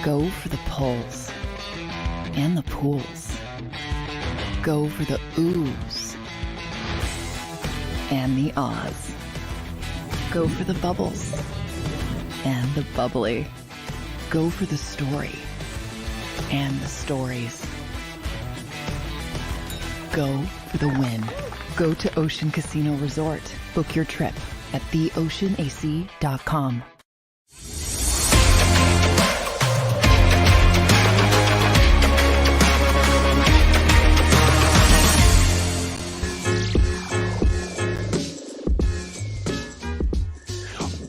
Go for the pulls and the pools. Go for the oohs and the ahs. Go for the bubbles and the bubbly. Go for the story and the stories. Go for the win. Go to Ocean Casino Resort. Book your trip at theoceanac.com.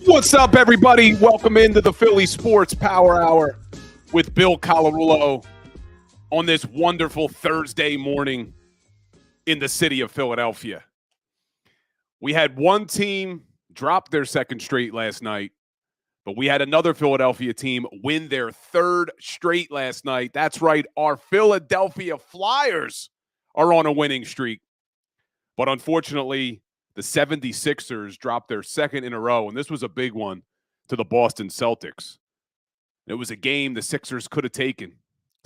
What's up, everybody? Welcome into the Philly Sports Power Hour with Bill Colarulo on this wonderful Thursday morning in the city of Philadelphia. We had one team drop their second straight last night, but we had another Philadelphia team win their third straight last night. That's right, our Philadelphia Flyers are on a winning streak. But unfortunately, the 76ers dropped their second in a row, and this was a big one to the Boston Celtics. It was a game the Sixers could have taken.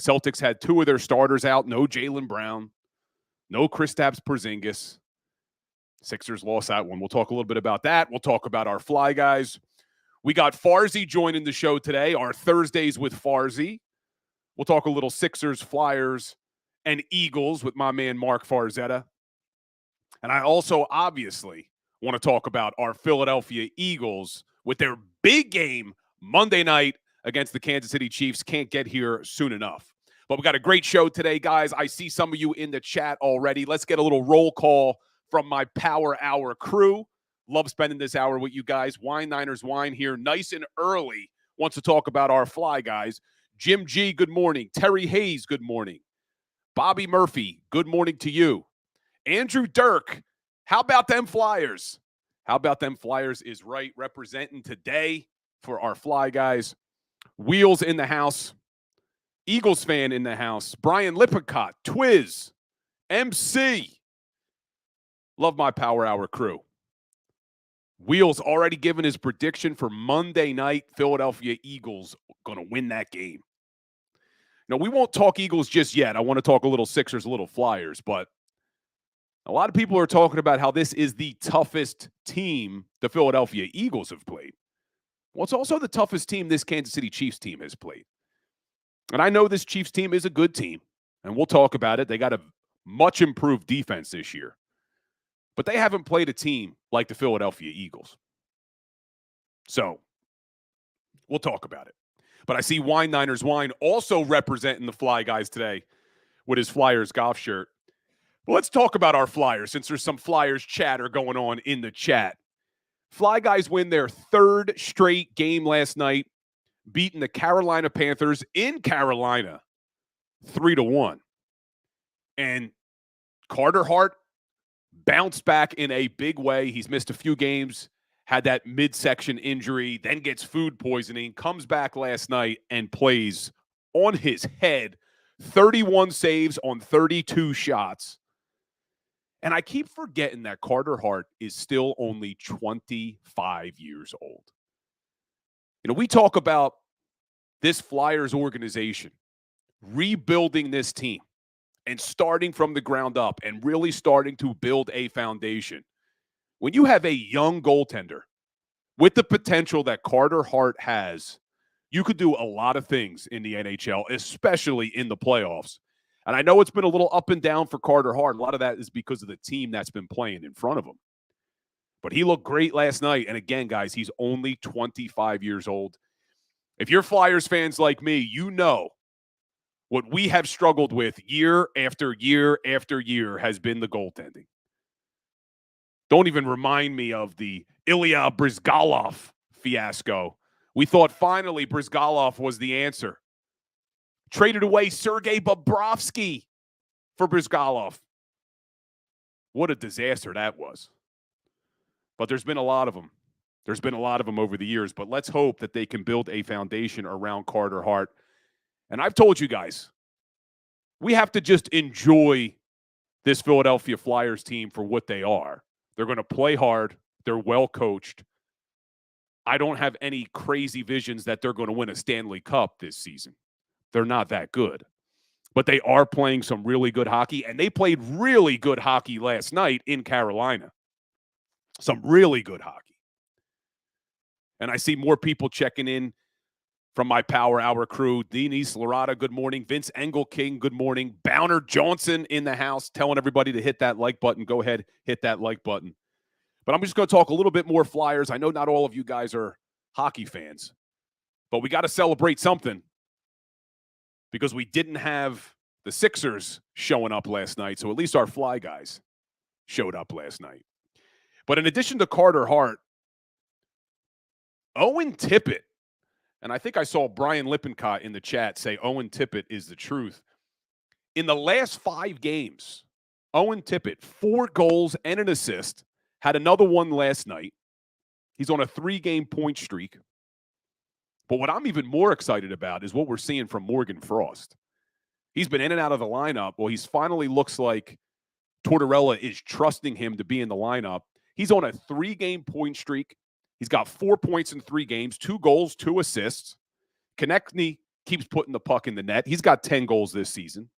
Celtics had two of their starters out, no Jalen Brown, no Kristaps Porzingis. Sixers lost that one. We'll talk a little bit about that. We'll talk about our Fly Guys. We got Farzy joining the show today, our Thursdays with Farzy. We'll talk a little Sixers, Flyers, and Eagles with my man Mark Farzetta. And I also obviously want to talk about our Philadelphia Eagles with their big game Monday night against the Kansas City Chiefs. Can't get here soon enough. But we got a great show today, guys. I see some of you in the chat already. Let's get a little roll call from my Power Hour crew. Love spending this hour with you guys. Wine Niners Wine here, nice and early. Wants to talk about our Fly Guys. Jim G, good morning. Terry Hayes, good morning. Bobby Murphy, good morning to you. Andrew Dirk, how about them Flyers? How about them Flyers is right, representing today for our Fly Guys. Wheels in the house. Eagles fan in the house. Brian Lippincott, Twiz, MC. Love my Power Hour crew. Wheels already given his prediction for Monday night. Philadelphia Eagles going to win that game. Now, we won't talk Eagles just yet. I want to talk a little Sixers, a little Flyers, but a lot of people are talking about how this is the toughest team the Philadelphia Eagles have played. Well, it's also the toughest team this Kansas City Chiefs team has played. And I know this Chiefs team is a good team, and we'll talk about it. They got a much improved defense this year. But they haven't played a team like the Philadelphia Eagles. So, we'll talk about it. But I see Wine Niners Wine also representing the Fly Guys today with his Flyers golf shirt. Well, let's talk about our Flyers since there's some Flyers chatter going on in the chat. Fly Guys win their third straight game last night, beating the Carolina Panthers in Carolina 3-1. And Carter Hart bounced back in a big way. He's missed a few games, had that midsection injury, then gets food poisoning, comes back last night and plays on his head. 31 saves on 32 shots. And I keep forgetting that Carter Hart is still only 25 years old. You know, we talk about this Flyers organization rebuilding this team and starting from the ground up and really starting to build a foundation. When you have a young goaltender with the potential that Carter Hart has, you could do a lot of things in the NHL, especially in the playoffs. And I know it's been a little up and down for Carter Hart. A lot of that is because of the team that's been playing in front of him. But he looked great last night. And again, guys, he's only 25 years old. If you're Flyers fans like me, you know what we have struggled with year after year after year has been the goaltending. Don't even remind me of the Ilya Bryzgalov fiasco. We thought finally Bryzgalov was the answer. Traded away Sergei Bobrovsky for Bryzgalov. What a disaster that was. But there's been a lot of them. There's been a lot of them over the years. But let's hope that they can build a foundation around Carter Hart. And I've told you guys, we have to just enjoy this Philadelphia Flyers team for what they are. They're going to play hard. They're well coached. I don't have any crazy visions that they're going to win a Stanley Cup this season. They're not that good. But they are playing some really good hockey, and they played really good hockey last night in Carolina. Some really good hockey. And I see more people checking in from my Power Hour crew. Denise Larada, good morning. Vince Engelking, good morning. Bowner Johnson in the house, telling everybody to hit that like button. Go ahead, hit that like button. But I'm just going to talk a little bit more Flyers. I know not all of you guys are hockey fans, but we got to celebrate something because we didn't have the Sixers showing up last night, so at least our Fly guys showed up last night. But in addition to Carter Hart, Owen Tippett, and I think I saw Brian Lippincott in the chat say Owen Tippett is the truth. In the last 5 games, Owen Tippett, 4 goals and an assist, had another one last night. He's on a 3-game point streak. But what I'm even more excited about is what we're seeing from Morgan Frost. He's been in and out of the lineup. Well, he's finally looks like Tortorella is trusting him to be in the lineup. He's on a 3-game point streak. He's got 4 points in 3 games, 2 goals, 2 assists. Konechny keeps putting the puck in the net. He's got 10 goals this season.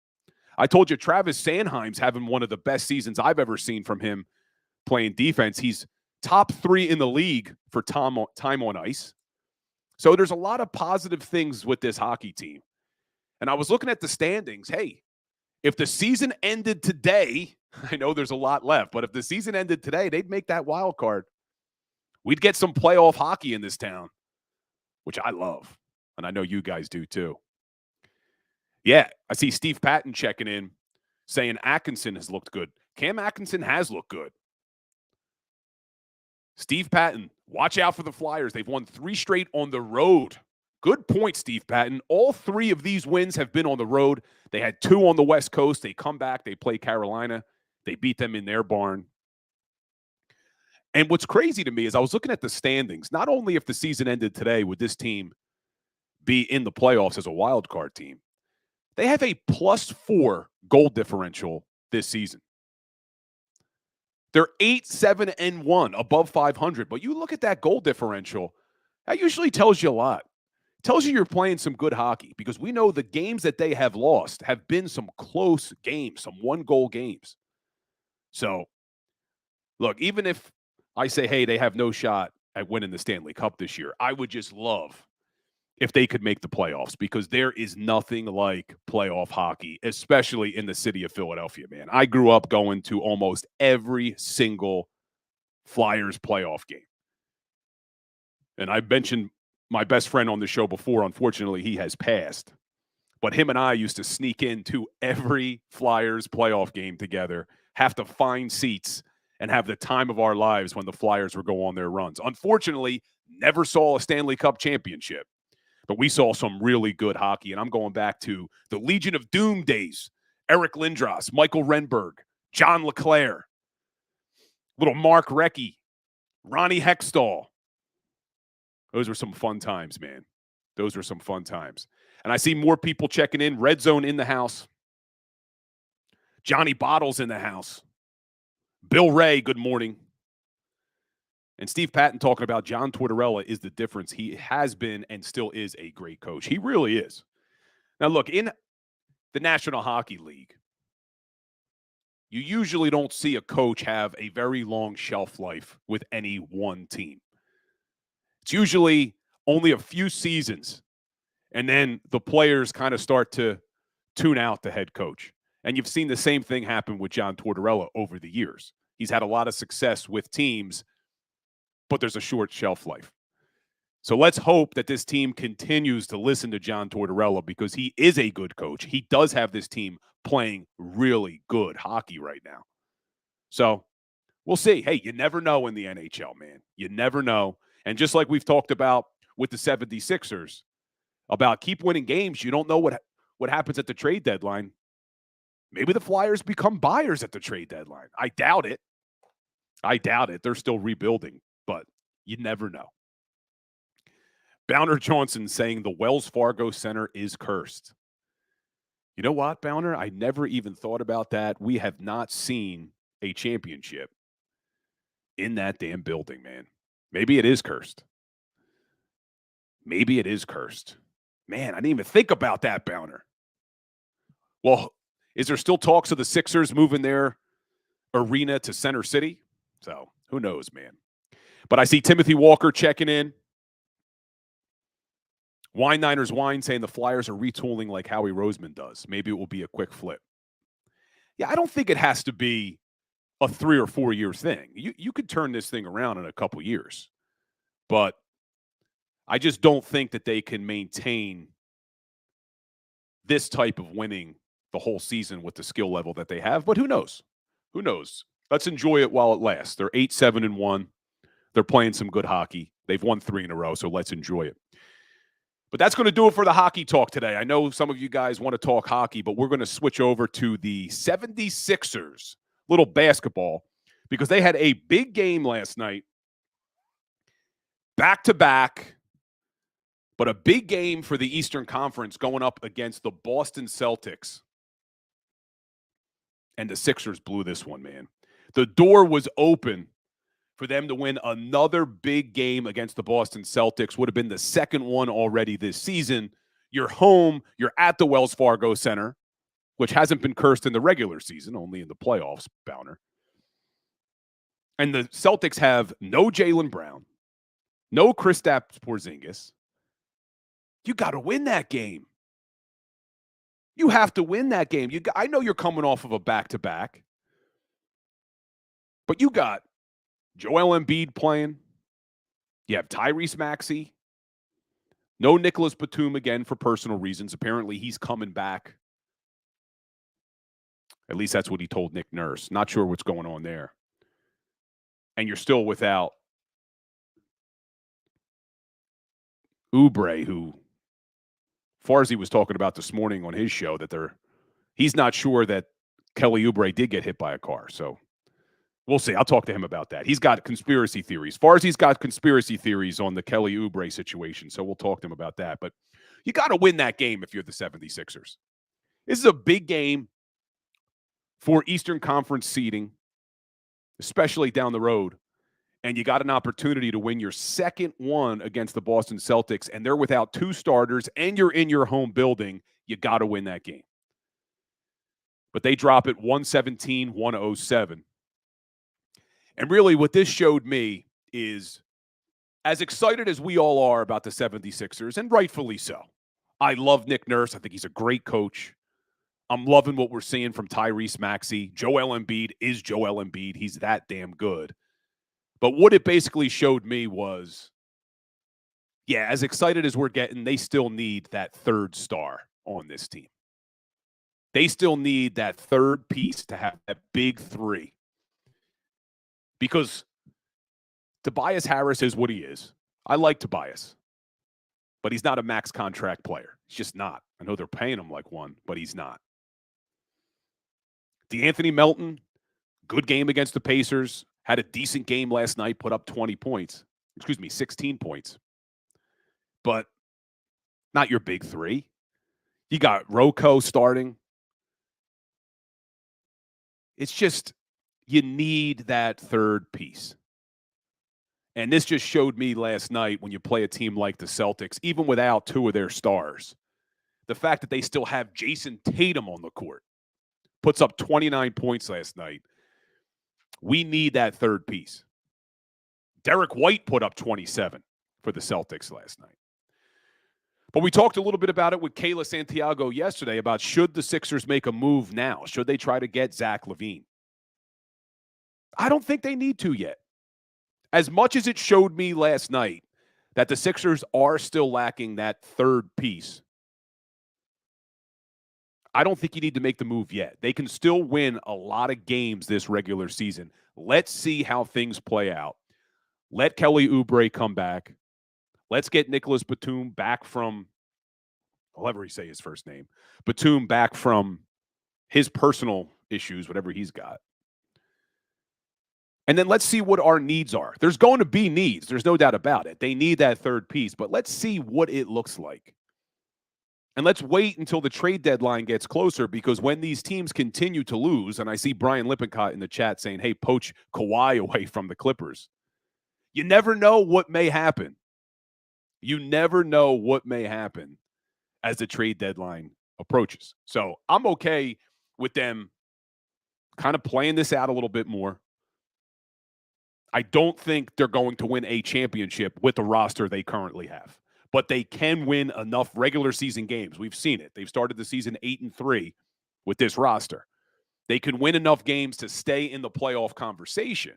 I told you Travis Sanheim's having one of the best seasons I've ever seen from him playing defense. He's top 3 in the league for time on ice. So there's a lot of positive things with this hockey team. And I was looking at the standings. Hey, if the season ended today, I know there's a lot left, but if the season ended today, they'd make that wild card. We'd get some playoff hockey in this town, which I love. And I know you guys do too. Yeah, I see Steve Patton checking in saying Atkinson has looked good. Cam Atkinson has looked good. Steve Patton, watch out for the Flyers. They've won 3 straight on the road. Good point, Steve Patton. All 3 of these wins have been on the road. They had 2 on the West Coast. They come back. They play Carolina. They beat them in their barn. And what's crazy to me is I was looking at the standings. Not only if the season ended today would this team be in the playoffs as a wild card team, they have a +4 goal differential this season. They're 8-7-1 above 500. But you look at that goal differential, that usually tells you a lot. It tells you you're playing some good hockey because we know the games that they have lost have been some close games, some 1-goal games. So, look, even if I say, hey, they have no shot at winning the Stanley Cup this year, I would just love if they could make the playoffs because there is nothing like playoff hockey, especially in the city of Philadelphia, man. I grew up going to almost every single Flyers playoff game. And I mentioned my best friend on the show before. Unfortunately, he has passed. But him and I used to sneak into every Flyers playoff game together, have to find seats, and have the time of our lives when the Flyers would go on their runs. Unfortunately, never saw a Stanley Cup championship. But we saw some really good hockey, and I'm going back to the Legion of Doom days. Eric Lindros, Michael Renberg, John LeClaire, little Mark Recchi, Ronnie Hextall. Those were some fun times, man. Those were some fun times. And I see more people checking in. Red Zone in the house. Johnny Bottles in the house. Bill Ray, good morning. And Steve Patton talking about John Tortorella is the difference. He has been and still is a great coach. He really is. Now, look, in the National Hockey League, you usually don't see a coach have a very long shelf life with any one team. It's usually only a few seasons, and then the players kind of start to tune out the head coach. And you've seen the same thing happen with John Tortorella over the years. He's had a lot of success with teams, but there's a short shelf life. So let's hope that this team continues to listen to John Tortorella because he is a good coach. He does have this team playing really good hockey right now. So we'll see. Hey, you never know in the NHL, man. You never know. And just like we've talked about with the 76ers, about keep winning games, you don't know what happens at the trade deadline. Maybe the Flyers become buyers at the trade deadline. I doubt it. They're still rebuilding. But you never know. Bowner Johnson saying the Wells Fargo Center is cursed. You know what, Bowner? I never even thought about that. We have not seen a championship in that damn building, man. Maybe it is cursed. Man, I didn't even think about that, Bowner. Well, is there still talks of the Sixers moving their arena to Center City? So who knows, man. But I see Timothy Walker checking in. Wine Niners Wine saying the Flyers are retooling like Howie Roseman does. Maybe it will be a quick flip. Yeah, I don't think it has to be a 3 or 4 year thing. You could turn this thing around in a couple years. But I just don't think that they can maintain this type of winning the whole season with the skill level that they have. But who knows? Who knows? Let's enjoy it while it lasts. They're 8-7-1. They're playing some good hockey. They've won 3 in a row, so let's enjoy it. But that's going to do it for the hockey talk today. I know some of you guys want to talk hockey, but we're going to switch over to the 76ers, little basketball, because they had a big game last night, back-to-back, but a big game for the Eastern Conference going up against the Boston Celtics. And the Sixers blew this one, man. The door was open for them to win another big game against the Boston Celtics. Would have been the second one already this season. You're home. You're at the Wells Fargo Center, which hasn't been cursed in the regular season, only in the playoffs, Bowner. And the Celtics have no Jalen Brown, no Kristaps Porzingis. You got to win that game. You have to win that game. I know you're coming off of a back-to-back, but you got Joel Embiid playing. You have Tyrese Maxey. No Nicholas Batum again for personal reasons. Apparently, he's coming back. At least that's what he told Nick Nurse. Not sure what's going on there. And you're still without Oubre, who Farzi was talking about this morning on his show, that he's not sure that Kelly Oubre did get hit by a car. So we'll see. I'll talk to him about that. He's got conspiracy theories. Farzi's got conspiracy theories on the Kelly Oubre situation, so we'll talk to him about that. But you got to win that game if you're the 76ers. This is a big game for Eastern Conference seeding, especially down the road. And you got an opportunity to win your second one against the Boston Celtics, and they're without 2 starters, and you're in your home building. You got to win that game. But they drop it 117-107. And really what this showed me is, as excited as we all are about the 76ers, and rightfully so, I love Nick Nurse. I think he's a great coach. I'm loving what we're seeing from Tyrese Maxey. Joel Embiid is Joel Embiid. He's that damn good. But what it basically showed me was, yeah, as excited as we're getting, they still need that third star on this team. They still need that third piece to have that big 3. Because Tobias Harris is what he is. I like Tobias. But he's not a max contract player. He's just not. I know they're paying him like one, but he's not. DeAnthony Melton, good game against the Pacers. Had a decent game last night, put up 16 points. But not your big 3. You got Rocco starting. It's just, you need that third piece. And this just showed me last night, when you play a team like the Celtics, even without 2 of their stars, the fact that they still have Jason Tatum on the court, puts up 29 points last night. We need that third piece. Derek White put up 27 for the Celtics last night. But we talked a little bit about it with Kayla Santiago yesterday about, should the Sixers make a move now? Should they try to get Zach LaVine? I don't think they need to yet. As much as it showed me last night that the Sixers are still lacking that third piece, I don't think you need to make the move yet. They can still win a lot of games this regular season. Let's see how things play out. Let Kelly Oubre come back. Let's get Nicholas Batum back from, however you say his first name, Batum back from his personal issues, whatever he's got. And then let's see what our needs are. There's going to be needs. There's no doubt about it. They need that third piece, but let's see what it looks like. And let's wait until the trade deadline gets closer, because when these teams continue to lose, and I see Brian Lippincott in the chat saying, hey, poach Kawhi away from the Clippers. You never know what may happen. You never know what may happen as the trade deadline approaches. So I'm okay with them kind of playing this out a little bit more. I don't think they're going to win a championship with the roster they currently have, but they can win enough regular season games. We've seen it. They've started the season 8-3 with this roster. They can win enough games to stay in the playoff conversation.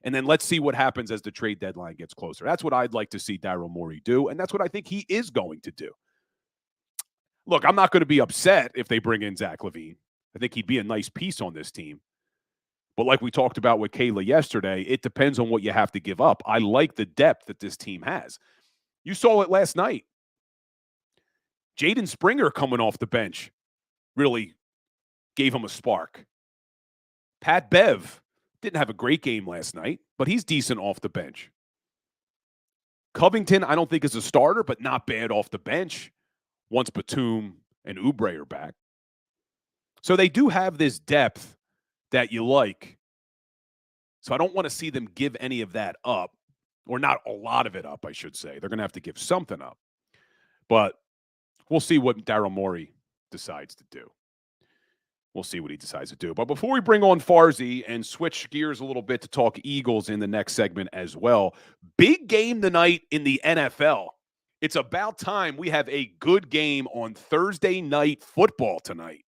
And then let's see what happens as the trade deadline gets closer. That's what I'd like to see Daryl Morey do, and that's what I think he is going to do. Look, I'm not going to be upset if they bring in Zach LaVine. I think he'd be a nice piece on this team. But like we talked about with Kayla yesterday, it depends on what you have to give up. I like the depth that this team has. You saw it last night. Jaden Springer coming off the bench really gave him a spark. Pat Bev didn't have a great game last night, but he's decent off the bench. Covington, I don't think is a starter, but not bad off the bench once Batum and Oubre are back. So they do have this depth that you like. So I don't want to see them give any of that up, or not a lot of it up, I should say. They're going to have to give something up. But we'll see what Daryl Morey decides to do. We'll see what he decides to do. But before we bring on Farzy and switch gears a little bit to talk Eagles in the next segment as well, big game tonight in the NFL. It's about time we have a good game on Thursday night football tonight.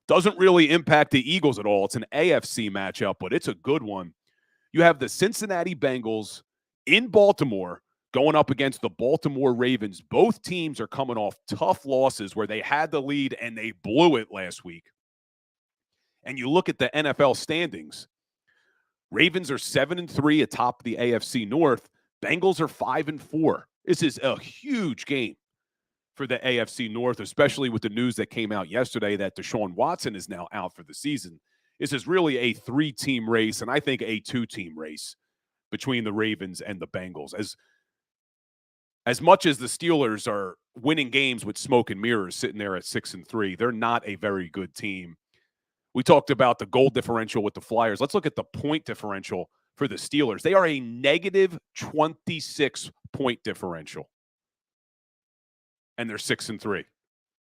Doesn't really impact the Eagles at all. It's an AFC matchup, but it's a good one. You have the Cincinnati Bengals in Baltimore going up against the Baltimore Ravens. Both teams are coming off tough losses where they had the lead and they blew it last week. And you look at the NFL standings. Ravens are 7-3 atop the AFC North. Bengals are 5-4. This is a huge game for the AFC North, especially with the news that came out yesterday that Deshaun Watson is now out for the season. This is really a 3-team race, and I think a 2-team race between the Ravens and the Bengals. As much as the Steelers are winning games with smoke and mirrors sitting there at 6-3, they're not a very good team. We talked about the goal differential with the Flyers. Let's look at the point differential for the Steelers. They are a negative 26-point differential. And they're 6-3.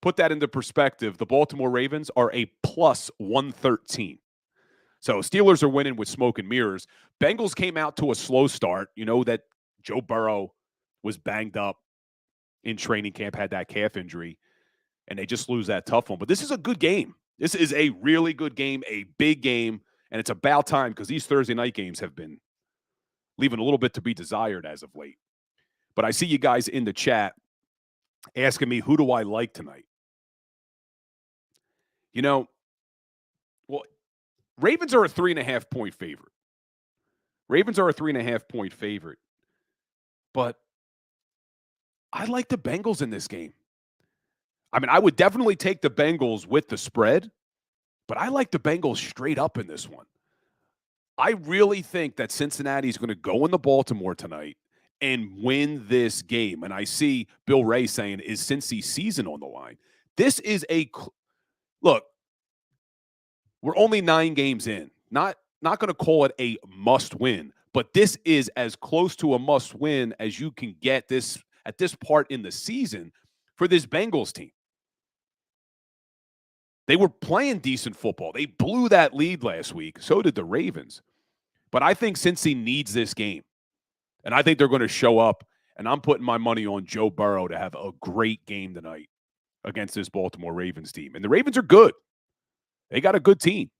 Put that into perspective. The Baltimore Ravens are a plus 113. So Steelers are winning with smoke and mirrors. Bengals came out to a slow start. You know that Joe Burrow was banged up in training camp, had that calf injury, and they just lose that tough one. But this is a good game. This is a really good game, a big game, and it's about time because these Thursday night games have been leaving a little bit to be desired as of late. But I see you guys in the chat asking me, who do I like tonight? You know, well, Ravens are a 3.5-point favorite. Ravens are a 3.5-point favorite. But I like the Bengals in this game. I mean, I would definitely take the Bengals with the spread, but I like the Bengals straight up in this one. I really think that Cincinnati is going to go into Baltimore tonight and win this game. And I see Bill Ray saying, is Cincy's season on the line? This is look, we're only 9 games in. Not going to call it a must-win, but this is as close to a must-win as you can get this at this part in the season for this Bengals team. They were playing decent football. They blew that lead last week. So did the Ravens. But I think Cincy needs this game. And I think they're going to show up. And I'm putting my money on Joe Burrow to have a great game tonight against this Baltimore Ravens team. And the Ravens are good. They got a good team.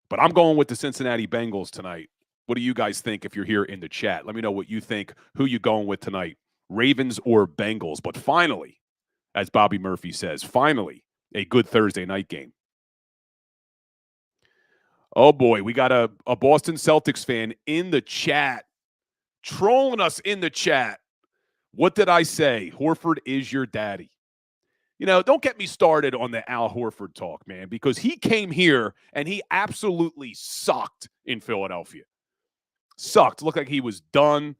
But I'm going with the Cincinnati Bengals tonight. What do you guys think if you're here in the chat? Let me know what you think. Who you going with tonight? Ravens or Bengals? But finally, as Bobby Murphy says, finally, a good Thursday night game. Oh, boy, we got a Boston Celtics fan in the chat, trolling us in the chat. What did I say? Horford is your daddy. You know, don't get me started on the Al Horford talk, man, because he came here and he absolutely sucked in Philadelphia. Sucked. Looked like he was done.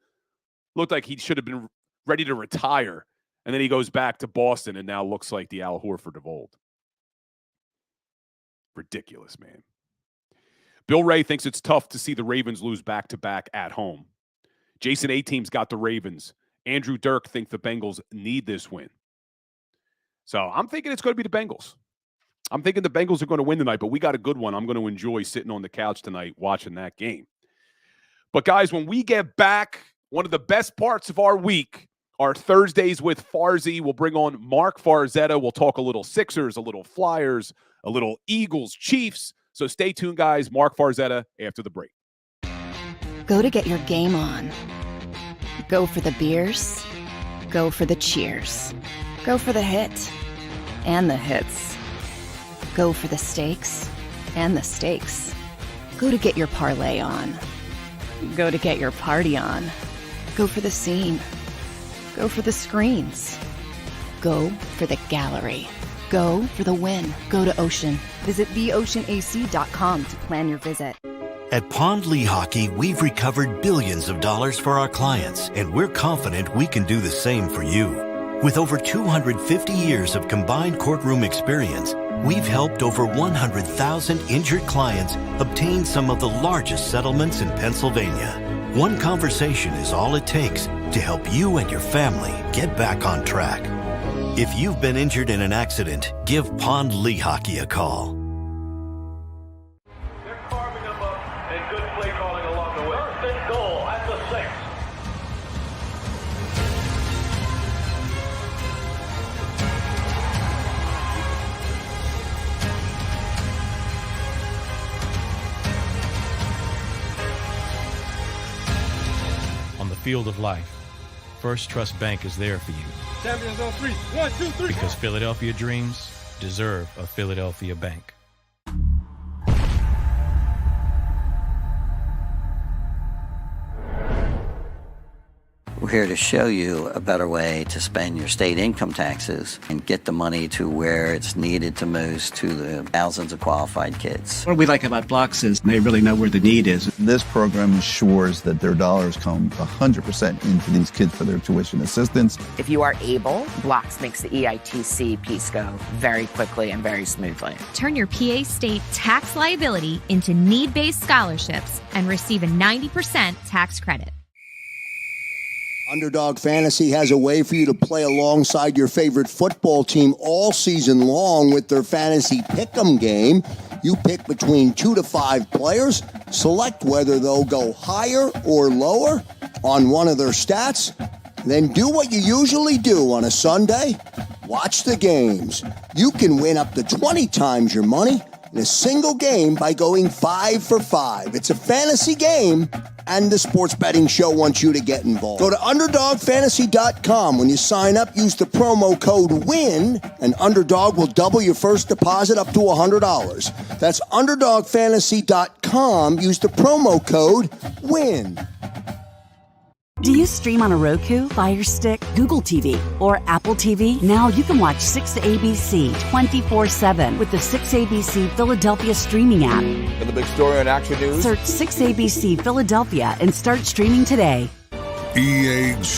Looked like he should have been ready to retire. And then he goes back to Boston and now looks like the Al Horford of old. Ridiculous, man. Bill Ray thinks it's tough to see the Ravens lose back-to-back at home. Jason A-Team's got the Ravens. Andrew Dirk thinks the Bengals need this win. So I'm thinking it's going to be the Bengals. I'm thinking the Bengals are going to win tonight, but we got a good one. I'm going to enjoy sitting on the couch tonight watching that game. But, guys, when we get back, one of the best parts of our week are Thursdays with Farzy. We'll bring on Mark Farzetta. We'll talk a little Sixers, a little Flyers, a little Eagles, Chiefs. So stay tuned, guys. Mark Farzetta after the break. Go to get your game on. Go for the beers. Go for the cheers. Go for the hit and the hits. Go for the stakes and the stakes. Go to get your parlay on. Go to get your party on. Go for the scene. Go for the screens. Go for the gallery. Go for the win. Go to Ocean. Visit theoceanac.com to plan your visit. At Pond Lehocky, we've recovered billions of dollars for our clients, and we're confident we can do the same for you. With over 250 years of combined courtroom experience, we've helped over 100,000 injured clients obtain some of the largest settlements in Pennsylvania. One conversation is all it takes to help you and your family get back on track. If you've been injured in an accident, give Pond Lehocky a call. They're carving them up and good play calling along the way. First and goal at the 6. On the field of life, First Trust Bank is there for you. Champions on 3. 1, 2, 3. Because Philadelphia dreams deserve a Philadelphia bank. We're here to show you a better way to spend your state income taxes and get the money to where it's needed to most to the thousands of qualified kids. What we like about Blocks is they really know where the need is. This program ensures that their dollars come 100% into these kids for their tuition assistance. If you are able, Blocks makes the EITC piece go very quickly and very smoothly. Turn your PA state tax liability into need-based scholarships and receive a 90% tax credit. Underdog Fantasy has a way for you to play alongside your favorite football team all season long with their Fantasy Pick'em game. You pick between 2 to 5 players, select whether they'll go higher or lower on one of their stats, then do what you usually do on a Sunday, watch the games. You can win up to 20 times your money in a single game by going 5 for 5. It's a fantasy game, and the Sports Betting Show wants you to get involved. Go to UnderdogFantasy.com. When you sign up, use the promo code WIN, and Underdog will double your first deposit up to $100. That's UnderdogFantasy.com. Use the promo code WIN. Do you stream on a Roku, Fire Stick, Google TV, or Apple TV? Now you can watch 6ABC 24/7 with the 6ABC Philadelphia streaming app. For the big story on Action News, search 6ABC Philadelphia and start streaming today. EAGLES,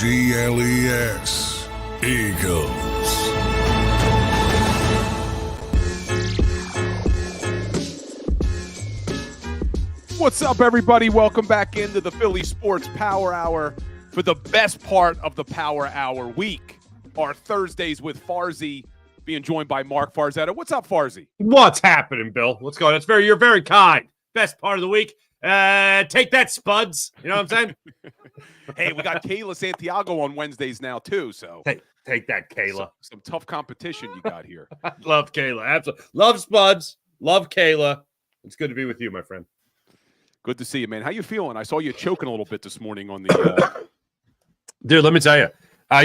Eagles. What's up, everybody? Welcome back into the Philly Sports Power Hour for the best part of the Power Hour week. Our Thursdays with Farzy, being joined by Mark Farzetta. What's up, Farzy? What's happening, Bill? What's going on? You're very kind. Best part of the week. Take that, Spuds. You know what I'm saying? Hey, we got Kayla Santiago on Wednesdays now, too. So take that, Kayla. Some tough competition you got here. I love Kayla. Absolutely. Love Spuds. Love Kayla. It's good to be with you, my friend. Good to see you, man. How you feeling? I saw you choking a little bit this morning on the. Dude, let me tell you.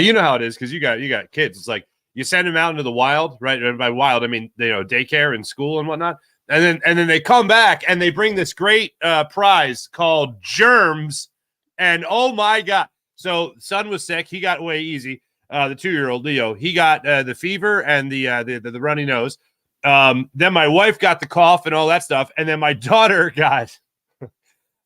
You know how it is because you got kids. It's like you send them out into the wild, right? And by wild, I mean daycare and school and whatnot. And then they come back and they bring this great prize called germs. And oh my God! So son was sick. He got away easy. The 2-year-old Leo, he got the fever and the runny nose. Then my wife got the cough and all that stuff. And then my daughter got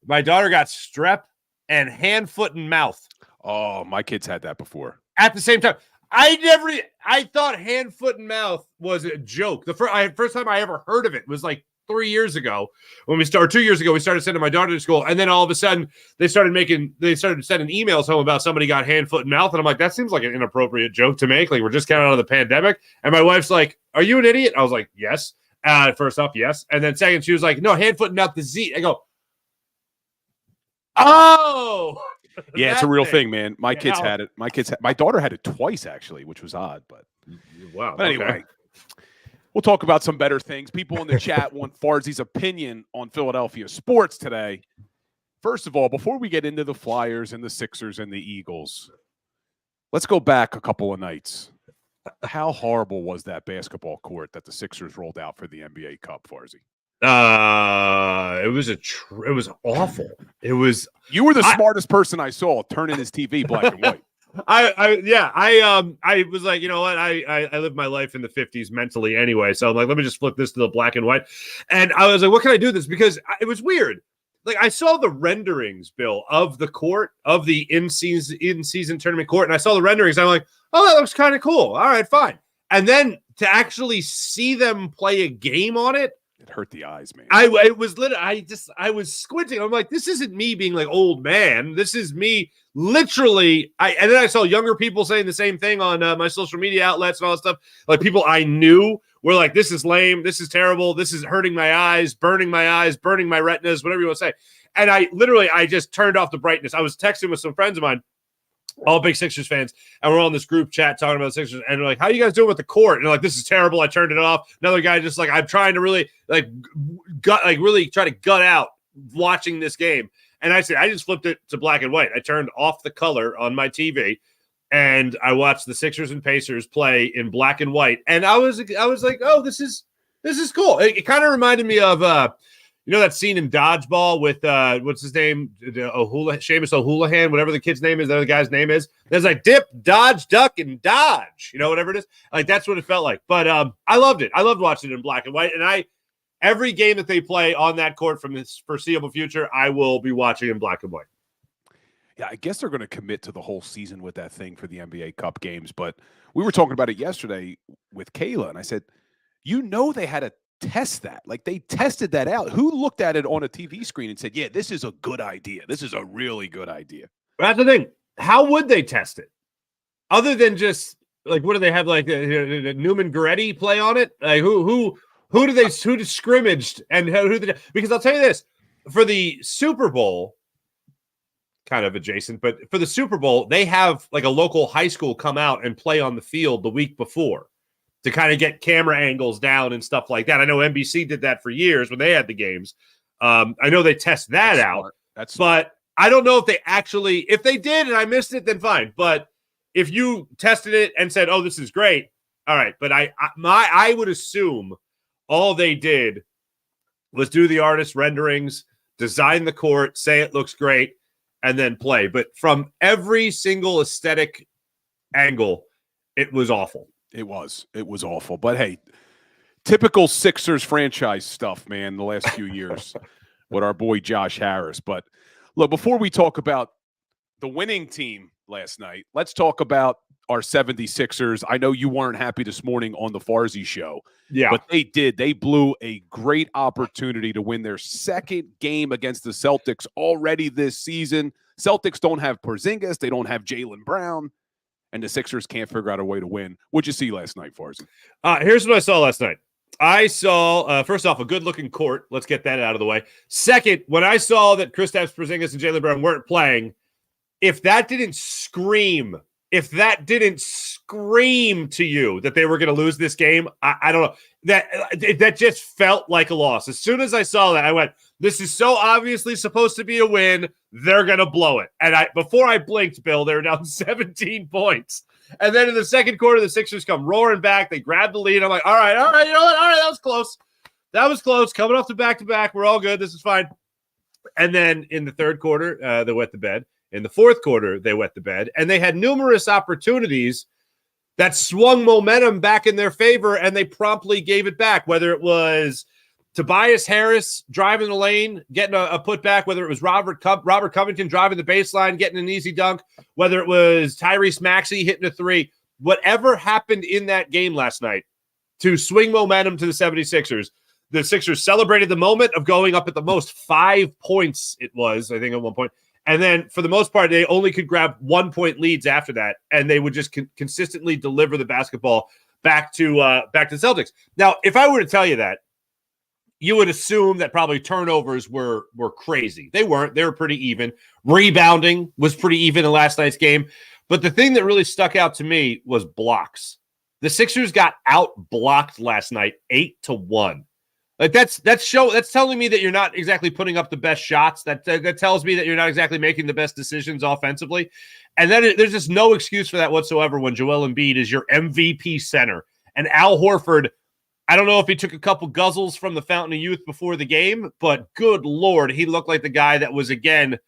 strep and hand, foot, and mouth. Oh, my kids had that before. At the same time. I thought hand, foot, and mouth was a joke. The first time I ever heard of it was like 3 years ago when we started, 2 years ago, we started sending my daughter to school. And then all of a sudden they started sending emails home about somebody got hand, foot, and mouth. And I'm like, that seems like an inappropriate joke to make. Like, we're just coming out of the pandemic. And my wife's like, are you an idiot? I was like, yes. First off, yes. And then second, she was like, no, hand, foot, and mouth, the Z. I go, oh. Yeah, it's a real thing, man. My kids had it. My daughter had it twice, actually, which was odd. But wow. But anyway, we'll talk about some better things. People in the chat want Farzi's opinion on Philadelphia sports today. First of all, before we get into the Flyers and the Sixers and the Eagles, let's go back a couple of nights. How horrible was that basketball court that the Sixers rolled out for the NBA Cup, Farzi? It was awful. It was. You were the smartest person I saw turning his TV black and white. I was like, you know what? I lived my life in the 50s mentally anyway. So I'm like, let me just flip this to the black and white. And I was like, what can I do this? Because it was weird. Like, I saw the renderings, Bill, of the court, of the in-season tournament court, and I saw the renderings. I'm like, oh, that looks kind of cool. All right, fine. And then to actually see them play a game on it, it hurt the eyes, man. I was squinting. I'm like, this isn't me being like old man. This is me literally. And then I saw younger people saying the same thing on my social media outlets and all that stuff. Like, people I knew were like, this is lame. This is terrible. This is hurting my eyes, burning my retinas, whatever you want to say. And I just turned off the brightness. I was texting with some friends of mine, all big Sixers fans, and we're on this group chat talking about the Sixers, and they're like, how are you guys doing with the court? And they're like, this is terrible. I turned it off. Another guy just like, I'm trying to really really try to gut out watching this game. And I said, I just flipped it to black and white. I turned off the color on my TV, and I watched the Sixers and Pacers play in black and white. And I was like, oh, this is cool. It kind of reminded me of you know that scene in Dodgeball with what's his name, Seamus O'Houlihan, whatever the kid's name is, the guy's name is. There's like dip, dodge, duck, and dodge. You know, whatever it is. Like, that's what it felt like. But I loved it. I loved watching it in black and white. And every game that they play on that court from this foreseeable future, I will be watching in black and white. Yeah, I guess they're going to commit to the whole season with that thing for the NBA Cup games. But we were talking about it yesterday with Kayla, and I said, you know, they had to test that. Like, they tested that out. Who looked at it on a TV screen and said, yeah, this is a good idea. This is a really good idea. That's the thing. How would they test it? Other than just, like, what do they have, like, Newman Goretti play on it? Like, who scrimmaged and who did? Because I'll tell you this, for the Super Bowl, kind of adjacent, but for the Super Bowl, they have like a local high school come out and play on the field the week before to kind of get camera angles down and stuff like that. I know NBC did that for years when they had the games. I know they test that out. But I don't know if they actually, if they did and I missed it, then fine. But if you tested it and said, oh, this is great, all right. But I would assume all they did was do the artist renderings, design the court, say it looks great, and then play. But from every single aesthetic angle, it was awful. It was awful. But hey, typical Sixers franchise stuff, man, the last few years with our boy Josh Harris. But look, before we talk about the winning team last night, let's talk about our 76ers. I know you weren't happy this morning on the Farzi show. Yeah. But they did. They blew a great opportunity to win their second game against the Celtics already this season. Celtics don't have Porzingis. They don't have Jalen Brown. And the Sixers can't figure out a way to win. What'd you see last night, Farzi? Here's what I saw last night. I saw, first off, a good-looking court. Let's get that out of the way. Second, when I saw that Kristaps Porzingis and Jalen Brown weren't playing, if that didn't scream to you that they were going to lose this game, I don't know. That just felt like a loss. As soon as I saw that, I went, this is so obviously supposed to be a win. They're going to blow it. And before I blinked, Bill, they were down 17 points. And then in the second quarter, the Sixers come roaring back. They grab the lead. I'm like, all right, you know what? All right, that was close. That was close. Coming off the back-to-back. We're all good. This is fine. And then in the third quarter, they wet the bed. In the fourth quarter, they wet the bed. And they had numerous opportunities that swung momentum back in their favor, and they promptly gave it back, whether it was Tobias Harris driving the lane, getting a putback, whether it was Robert Covington driving the baseline, getting an easy dunk, whether it was Tyrese Maxey hitting a three. Whatever happened in that game last night to swing momentum to the 76ers, The Sixers celebrated the moment of going up at the most 5 points, it was, I think, at one point. And then for the most part, they only could grab 1-point leads after that, and they would just consistently deliver the basketball back to the Celtics. Now, if I were to tell you that, you would assume that probably turnovers were crazy. They weren't. They were pretty even. Rebounding was pretty even in last night's game. But the thing that really stuck out to me was blocks. The Sixers got out-blocked last night 8-1. Like that's telling me that you're not exactly putting up the best shots. That tells me that you're not exactly making the best decisions offensively. And then there's just no excuse for that whatsoever when Joel Embiid is your MVP center. And Al Horford, I don't know if he took a couple guzzles from the Fountain of Youth before the game, but good Lord, he looked like the guy that was, again,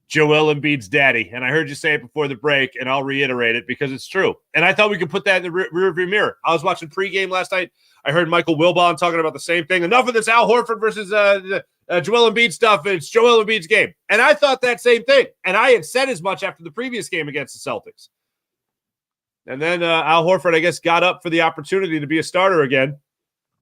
Joel Embiid's daddy. And I heard you say it before the break, and I'll reiterate it because it's true. And I thought we could put that in the rearview mirror. I was watching pregame last night. I heard Michael Wilbon talking about the same thing. Enough of this Al Horford versus Joel Embiid stuff. It's Joel Embiid's game. And I thought that same thing. And I had said as much after the previous game against the Celtics. And then Al Horford, I guess, got up for the opportunity to be a starter again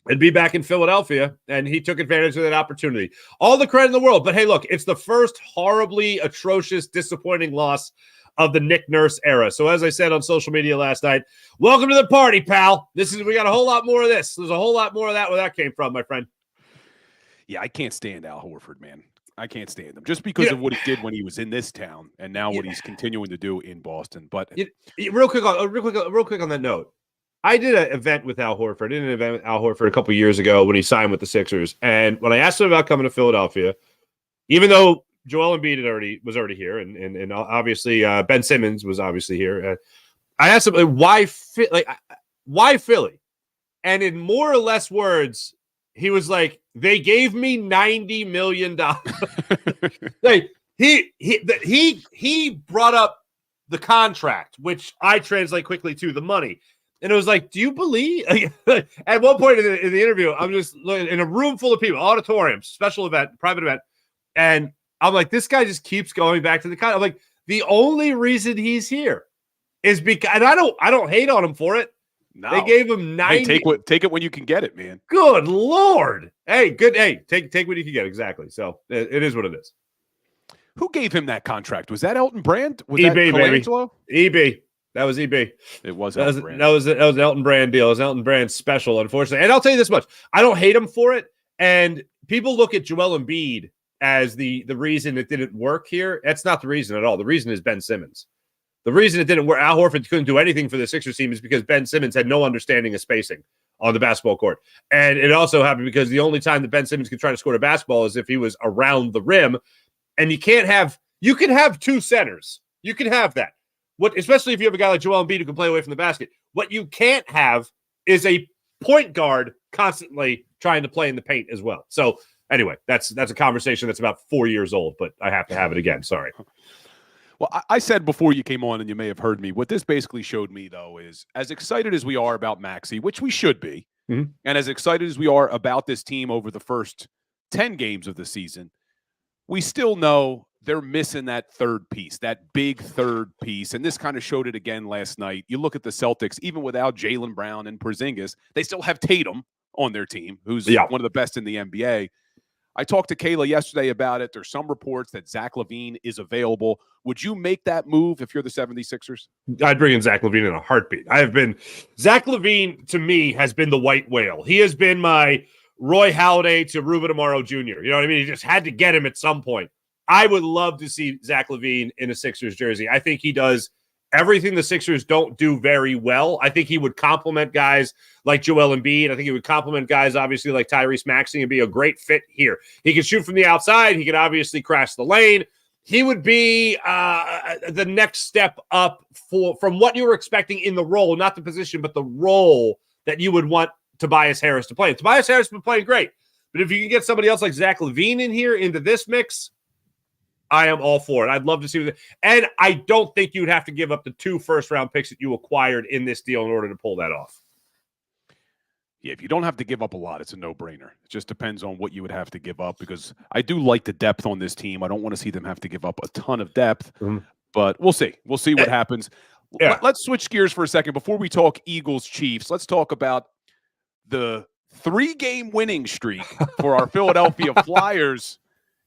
and be back in Philadelphia, and he took advantage of that opportunity. All the credit in the world. But, hey, look, it's the first horribly atrocious, disappointing loss of the Nick Nurse era. So, as I said on social media last night, welcome to the party, pal. We got a whole lot more of this. There's a whole lot more of that where that came from, my friend. Yeah, I can't stand Al Horford, man. I can't stand him just because of what he did when he was in this town and now what he's continuing to do in Boston. But real quick on that note. I did an event with Al Horford. I did an event with Al Horford a couple years ago when he signed with the Sixers. And when I asked him about coming to Philadelphia, even though Joel Embiid was already here, and obviously Ben Simmons was obviously here, I asked him why Philly? And in more or less words, he was like, "They gave me $90 million." Like he brought up the contract, which I translate quickly to the money. And it was like, do you believe? At one point in the interview, I'm just looking in a room full of people, auditorium, special event, private event. And I'm like, this guy just keeps going back to the contract. I'm like, the only reason he's here is because, and I don't hate on him for it. No. They gave him 90. Hey, take it when you can get it, man. Good Lord. Hey, good. Hey, take what you can get. Exactly. So it is what it is. Who gave him that contract? Was that Elton Brand? Was EB, that Colangelo? Baby. EB. That was EB. It was that Elton Brand. That was an Elton Brand deal. It was Elton Brand special, unfortunately. And I'll tell you this much. I don't hate him for it. And people look at Joel Embiid as the reason it didn't work here. That's not the reason at all. The reason is Ben Simmons. The reason it didn't work, Al Horford couldn't do anything for the Sixers team is because Ben Simmons had no understanding of spacing on the basketball court. And it also happened because the only time that Ben Simmons could try to score a basketball is if he was around the rim. And you can have two centers. You can have that. Especially if you have a guy like Joel Embiid who can play away from the basket. What you can't have is a point guard constantly trying to play in the paint as well. So anyway, that's a conversation that's about 4 years old, but I have to have it again. Sorry. Well, I said before you came on, and you may have heard me, what this basically showed me, though, is as excited as we are about Maxey, which we should be, and as excited as we are about this team over the first 10 games of the season, we still know they're missing that third piece, that big third piece. And this kind of showed it again last night. You look at the Celtics, even without Jalen Brown and Porzingis, they still have Tatum on their team, who's one of the best in the NBA. I talked to Kayla yesterday about it. There's some reports that Zach LaVine is available. Would you make that move if you're the 76ers? I'd bring in Zach LaVine in a heartbeat. Zach LaVine, to me, has been the white whale. He has been my Roy Halladay to Ruben Amaro Jr. You know what I mean? You just had to get him at some point. I would love to see Zach LaVine in a Sixers jersey. I think he does everything the Sixers don't do very well. I think he would complement guys like Joel Embiid. I think he would complement guys, obviously, like Tyrese Maxey and be a great fit here. He can shoot from the outside. He can obviously crash the lane. He would be the next step up from what you were expecting in the role, not the position, but the role that you would want Tobias Harris to play. Tobias Harris has been playing great. But if you can get somebody else like Zach LaVine in here into this mix, I am all for it. I'd love to see it. And I don't think you'd have to give up the 2 first-round picks that you acquired in this deal in order to pull that off. Yeah, if you don't have to give up a lot, it's a no-brainer. It just depends on what you would have to give up because I do like the depth on this team. I don't want to see them have to give up a ton of depth, but we'll see. We'll see what happens. Yeah. Let's switch gears for a second. Before we talk Eagles-Chiefs, let's talk about the 3-game winning streak for our Philadelphia Flyers.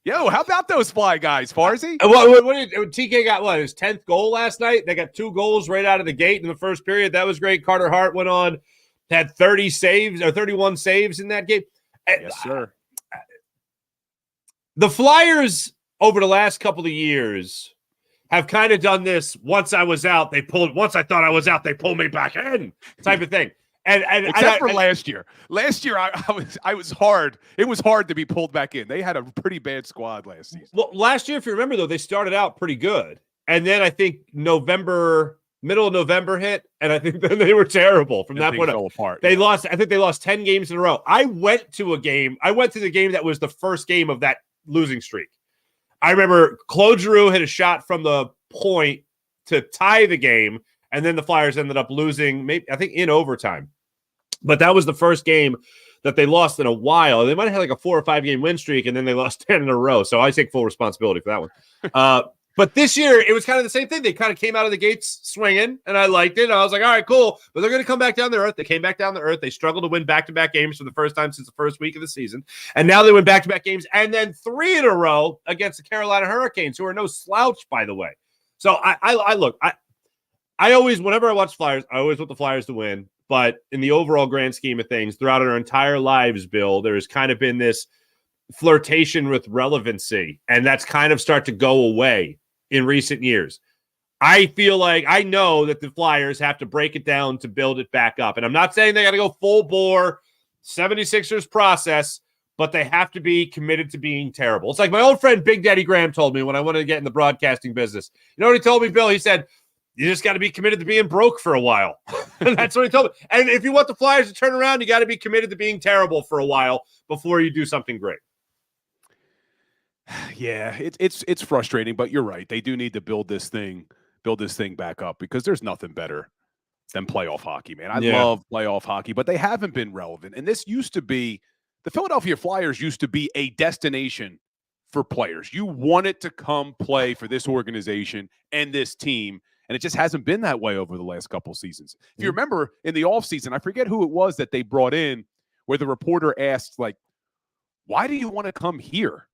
Yo, how about those Fly guys, Farzy? What TK got? What, his 10th goal last night? They got 2 goals right out of the gate in the first period. That was great. Carter Hart went on, had 30 saves or 31 saves in that game. Yes, sir. The Flyers over the last couple of years have kind of done this. Once I was out, once I thought I was out, they pulled me back in type of thing. Except for last year. Last year, I was hard. It was hard to be pulled back in. They had a pretty bad squad last season. Well, last year, if you remember, though, they started out pretty good. And then I think middle of November hit, and I think then they were terrible from that point on. Apart. They lost. I think they lost 10 games in a row. I went to the game that was the first game of that losing streak. I remember Claude Giroux hit a shot from the point to tie the game, and then the Flyers ended up losing, maybe I think in overtime. But that was the first game that they lost in a while. They might have had like a 4 or 5 game win streak, and then they lost 10 in a row. So I take full responsibility for that one. But this year, it was kind of the same thing. They kind of came out of the gates swinging, and I liked it. I was like, all right, cool. But they're going to come back down to earth. They came back down to earth. They struggled to win back-to-back games for the first time since the first week of the season. And now they win back-to-back games, and then 3 in a row against the Carolina Hurricanes, who are no slouch, by the way. So I always, whenever I watch Flyers, I always want the Flyers to win. But in the overall grand scheme of things, throughout our entire lives, Bill, there's kind of been this flirtation with relevancy, and that's kind of start to go away in recent years. I feel like I know that the Flyers have to break it down to build it back up. And I'm not saying they got to go full bore 76ers process, but they have to be committed to being terrible. It's like my old friend Big Daddy Graham told me when I wanted to get in the broadcasting business. You know what he told me, Bill? He said, you just got to be committed to being broke for a while. And that's what he told me. And if you want the Flyers to turn around, you got to be committed to being terrible for a while before you do something great. Yeah, it's frustrating, but you're right. They do need to build this thing back up, because there's nothing better than playoff hockey, man. I love playoff hockey, but they haven't been relevant. And this used to be, the Philadelphia Flyers used to be a destination for players. You wanted to come play for this organization and this team, and it just hasn't been that way over the last couple of seasons. If you remember in the offseason, I forget who it was that they brought in, where the reporter asked, like, why do you want to come here?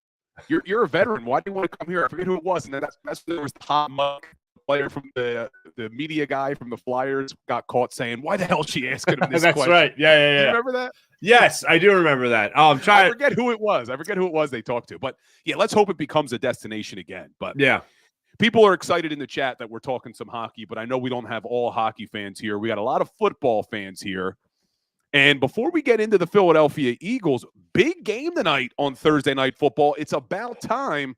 You're a veteran. Why do you want to come here? I forget who it was. And that's there was Tom Muck, player from the media guy from the Flyers, got caught saying, why the hell is she asking him this That's question? right. Yeah. You remember that? Yes, I do remember that. I forget who it was. They talked to. But yeah, let's hope it becomes a destination again. But yeah, people are excited in the chat that we're talking some hockey, but I know we don't have all hockey fans here. We got a lot of football fans here. And before we get into the Philadelphia Eagles, big game tonight on Thursday Night Football. It's about time.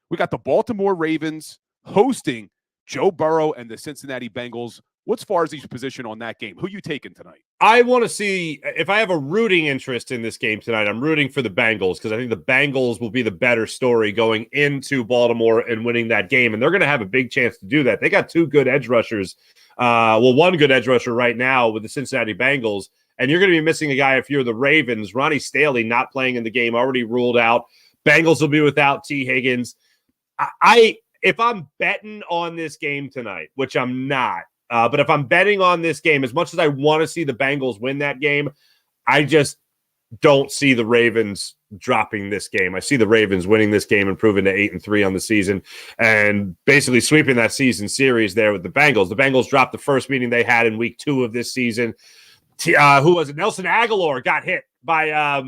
We got the Baltimore Ravens hosting Joe Burrow and the Cincinnati Bengals. What's Farzi's position on that game? Who you taking tonight? I want to see, if I have a rooting interest in this game tonight, I'm rooting for the Bengals, because I think the Bengals will be the better story going into Baltimore and winning that game. And they're going to have a big chance to do that. They got 2 good edge rushers. One good edge rusher right now with the Cincinnati Bengals. And you're going to be missing a guy if you're the Ravens. Ronnie Staley not playing in the game, already ruled out. Bengals will be without T. Higgins. If I'm betting on this game tonight, which I'm not, but if I'm betting on this game, as much as I want to see the Bengals win that game, I just don't see the Ravens dropping this game. I see the Ravens winning this game, improving to 8-3 on the season, and basically sweeping that season series there with the Bengals. The Bengals dropped the first meeting they had in week 2 of this season. Who was it? Nelson Aguilar got hit by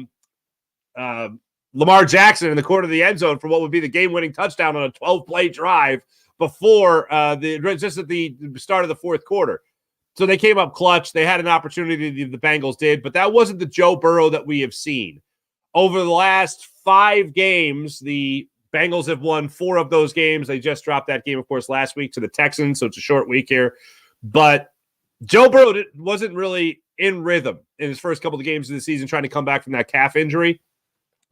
Lamar Jackson in the corner of the end zone for what would be the game-winning touchdown on a 12-play drive before just at the start of the fourth quarter. So they came up clutch. They had an opportunity, the Bengals did, but that wasn't the Joe Burrow that we have seen. Over the last 5 games, the Bengals have won 4 of those games. They just dropped that game, of course, last week to the Texans, so it's a short week here. But Joe Burrow wasn't really in rhythm in his first couple of games of the season, trying to come back from that calf injury.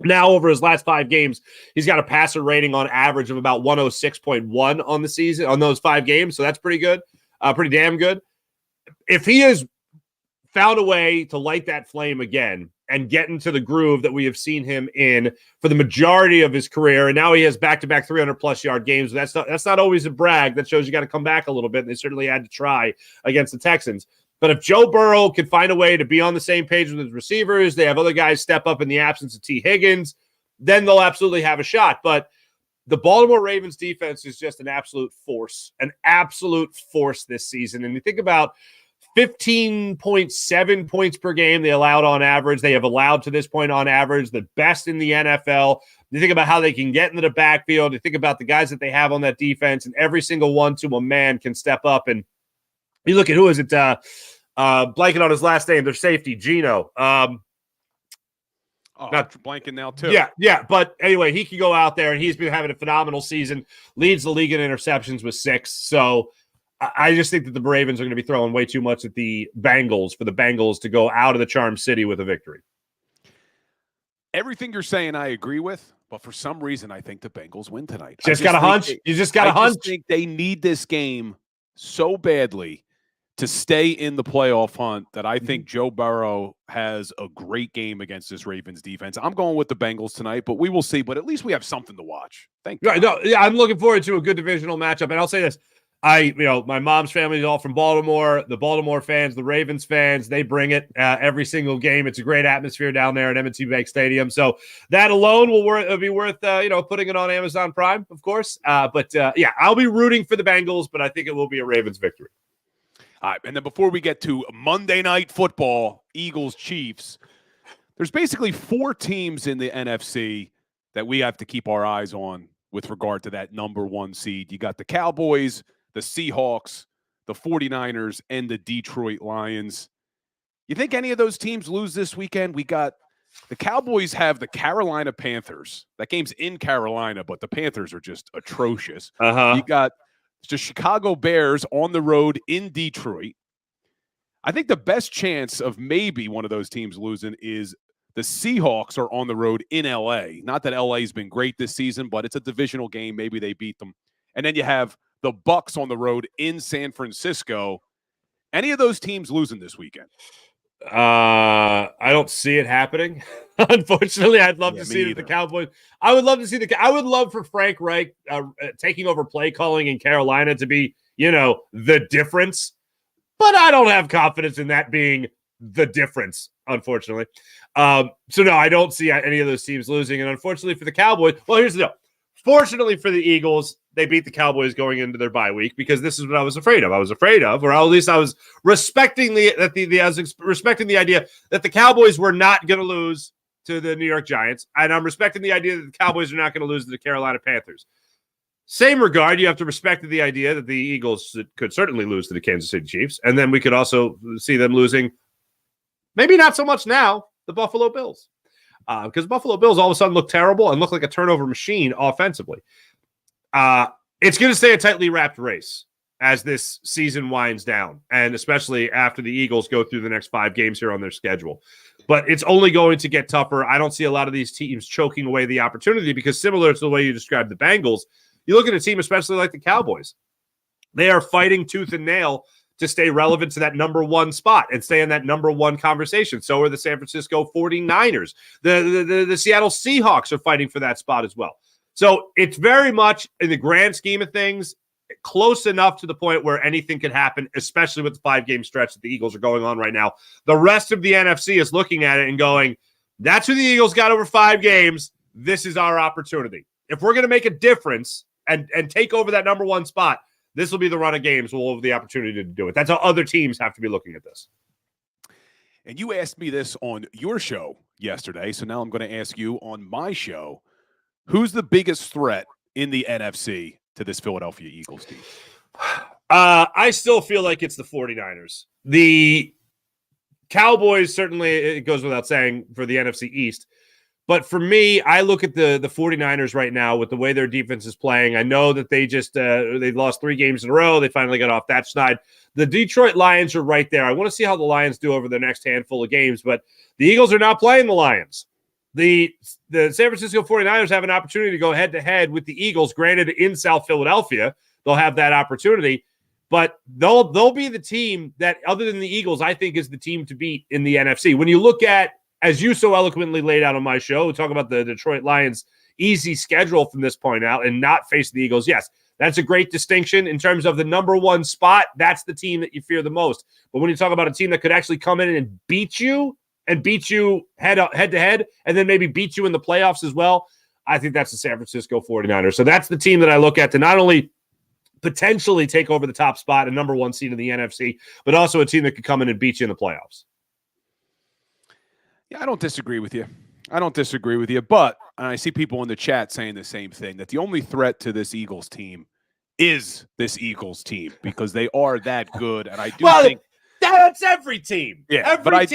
Now, over his last 5 games, he's got a passer rating on average of about 106.1 on the season, on those 5 games. So that's pretty good, pretty damn good. If he has found a way to light that flame again and get into the groove that we have seen him in for the majority of his career, and now he has back-to-back 300-plus yard games, that's not always a brag. That shows you got to come back a little bit, and they certainly had to try against the Texans. But if Joe Burrow can find a way to be on the same page with his receivers, they have other guys step up in the absence of T. Higgins, then they'll absolutely have a shot. But the Baltimore Ravens defense is just an absolute force this season. And you think about 15.7 points per game they allowed on average. They have allowed to this point on average the best in the NFL. You think about how they can get into the backfield. You think about the guys that they have on that defense, and every single one to a man can step up. And you look at who is it? Blanking on his last name, their safety, Gino. Not blanking now too. Yeah. But anyway, he can go out there, and he's been having a phenomenal season. Leads the league in interceptions with 6. So I just think that the Ravens are going to be throwing way too much at the Bengals for the Bengals to go out of the Charm City with a victory. Everything you're saying, I agree with, but for some reason, I think the Bengals win tonight. You just got a hunch? I think they need this game so badly to stay in the playoff hunt that I think Joe Burrow has a great game against this Ravens defense. I'm going with the Bengals tonight, but we will see. But at least we have something to watch. Thank you. Right, no, yeah, I'm looking forward to a good divisional matchup. And I'll say this. My mom's family is all from Baltimore. The Baltimore fans, the Ravens fans, they bring it every single game. It's a great atmosphere down there at M&T Bank Stadium. So that alone will be worth putting it on Amazon Prime, of course. But I'll be rooting for the Bengals, but I think it will be a Ravens victory. All right, and then before we get to Monday Night Football, Eagles-Chiefs, there's basically 4 teams in the NFC that we have to keep our eyes on with regard to that number 1 seed. You got the Cowboys, the Seahawks, the 49ers, and the Detroit Lions. You think any of those teams lose this weekend? We got the Cowboys have the Carolina Panthers. That game's in Carolina, but the Panthers are just atrocious. You got the Chicago Bears on the road in Detroit. I think the best chance of maybe one of those teams losing is the Seahawks are on the road in L.A. Not that L.A.'s been great this season, but it's a divisional game. Maybe they beat them. And then you have the Bucs on the road in San Francisco. Any of those teams losing this weekend? I don't see it happening. Unfortunately, I'd love to see the Cowboys. I would love to see I would love for Frank Reich taking over play calling in Carolina to be, the difference. But I don't have confidence in that being the difference, unfortunately. So no, I don't see any of those teams losing. And unfortunately for the Cowboys, well, here's the deal. Fortunately for the Eagles, they beat the Cowboys going into their bye week because this is what I was afraid of. Or at least I was respecting the idea that the Cowboys were not going to lose to the New York Giants, and I'm respecting the idea that the Cowboys are not going to lose to the Carolina Panthers. Same regard, you have to respect the idea that the Eagles could certainly lose to the Kansas City Chiefs, and then we could also see them losing, maybe not so much now, the Buffalo Bills. Because Buffalo Bills all of a sudden look terrible and look like a turnover machine offensively. It's going to stay a tightly wrapped race as this season winds down, and especially after the Eagles go through the next 5 games here on their schedule. But it's only going to get tougher. I don't see a lot of these teams choking away the opportunity because similar to the way you described the Bengals, you look at a team especially like the Cowboys. They are fighting tooth and nail to stay relevant to that number 1 spot and stay in that number 1 conversation. So are the San Francisco 49ers. The Seattle Seahawks are fighting for that spot as well. So it's very much, in the grand scheme of things, close enough to the point where anything could happen, especially with the 5-game stretch that the Eagles are going on right now. The rest of the NFC is looking at it and going, that's who the Eagles got over 5 games. This is our opportunity. If we're going to make a difference and take over that number 1 spot, this will be the run of games. We'll have the opportunity to do it. That's how other teams have to be looking at this. And you asked me this on your show yesterday, so now I'm going to ask you on my show, who's the biggest threat in the NFC to this Philadelphia Eagles team? I still feel like it's the 49ers. The Cowboys, certainly, it goes without saying, for the NFC East. But for me, I look at the 49ers right now with the way their defense is playing. I know that they just they lost 3 games in a row. They finally got off that schneid. The Detroit Lions are right there. I want to see how the Lions do over the next handful of games, but the Eagles are not playing the Lions. The San Francisco 49ers have an opportunity to go head-to-head with the Eagles. Granted, in South Philadelphia, they'll have that opportunity, but they'll be the team that, other than the Eagles, I think is the team to beat in the NFC. When you look at, as you so eloquently laid out on my show, talk about the Detroit Lions' easy schedule from this point out and not face the Eagles. Yes, That's a great distinction in terms of the number one spot. That's the team that you fear the most. But when you talk about a team that could actually come in and beat you head to head, and then maybe beat you in the playoffs as well, I think that's the San Francisco 49ers. So that's the team that I look at to not only potentially take over the top spot and number one seed in the NFC, but also a team that could come in and beat you in the playoffs. Yeah, I don't disagree with you. But I see people in the chat saying the same thing, that the only threat to this Eagles team is this Eagles team because they are that good. And I do think that's every team. Yeah, but I